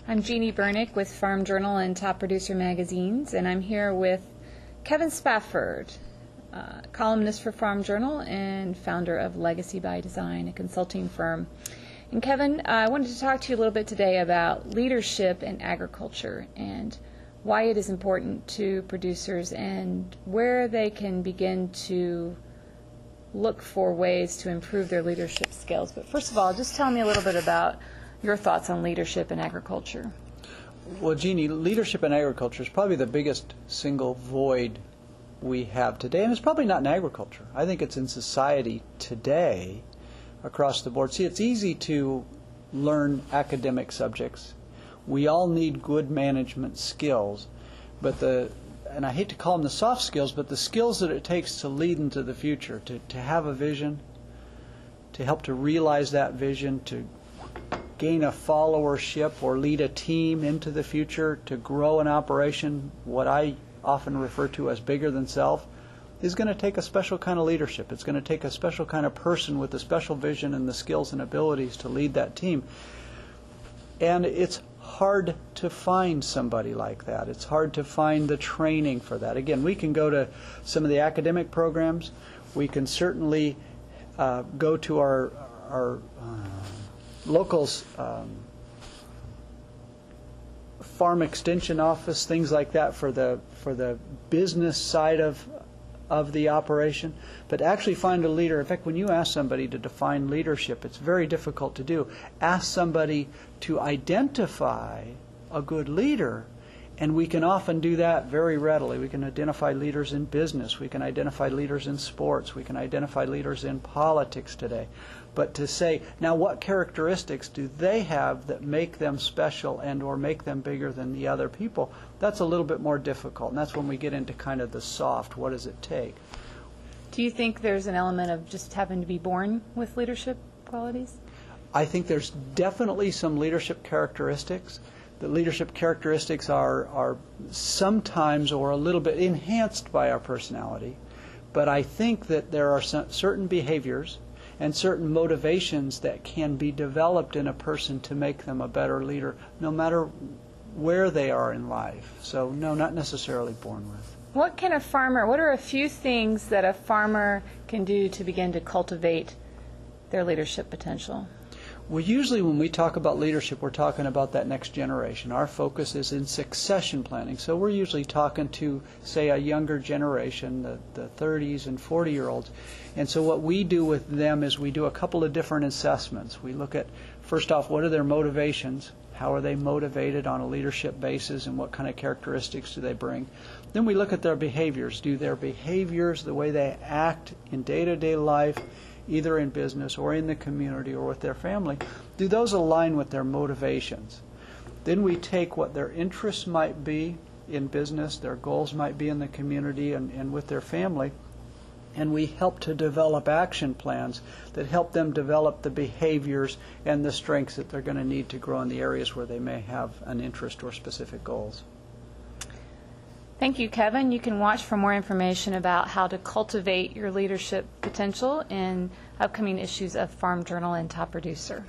I'm Jeannie Bernick with Farm Journal and Top Producer magazines, and I'm here with Kevin Spafford, columnist for Farm Journal and founder of Legacy by Design, a consulting firm. And Kevin, I wanted to talk to you a little bit today about leadership in agriculture and why it is important to producers and where they can begin to look for ways to improve their leadership skills. But first of all, just tell me a little bit about your thoughts on leadership in agriculture. Well, Jeannie, leadership in agriculture is probably the biggest single void we have today, and it's probably not in agriculture. I think it's in society today across the board. See, it's easy to learn academic subjects. We all need good management skills, but and I hate to call them the soft skills, but the skills that it takes to lead into the future, to have a vision, to help to realize that vision, to gain a followership or lead a team into the future, to grow an operation, what I often refer to as bigger than self, is going to take a special kind of leadership. It's going to take a special kind of person with a special vision and the skills and abilities to lead that team. And it's hard to find somebody like that. It's hard to find the training for that. Again, we can go to some of the academic programs. We can certainly go to our locals farm extension office, things like that for the business side of the operation, but actually find a leader. In fact, when you ask somebody to define leadership, it's very difficult to do. Ask somebody to identify a good leader, and we can often do that very readily. We can identify leaders in business, we can identify leaders in sports, we can identify leaders in politics today. But to say, now what characteristics do they have that make them special and or make them bigger than the other people, that's a little bit more difficult. And that's when we get into kind of the soft, what does it take? Do you think there's an element of just having to be born with leadership qualities? I think there's definitely some leadership characteristics. The leadership characteristics are sometimes or a little bit enhanced by our personality. But I think that there are certain behaviors and certain motivations that can be developed in a person to make them a better leader, no matter where they are in life. So no, not necessarily born with. What are a few things that a farmer can do to begin to cultivate their leadership potential? Well, usually when we talk about leadership, we're talking about that next generation. Our focus is in succession planning. So we're usually talking to, say, a younger generation, the 30s and 40-year-olds. And so what we do with them is we do a couple of different assessments. We look at, first off, what are their motivations? How are they motivated on a leadership basis, and what kind of characteristics do they bring? Then we look at their behaviors. Do their behaviors, the way they act in day-to-day life, either in business or in the community or with their family, do those align with their motivations? Then we take what their interests might be in business, their goals might be in the community and with their family, and we help to develop action plans that help them develop the behaviors and the strengths that they're going to need to grow in the areas where they may have an interest or specific goals. Thank you, Kevin. You can watch for more information about how to cultivate your leadership potential in upcoming issues of Farm Journal and Top Producer.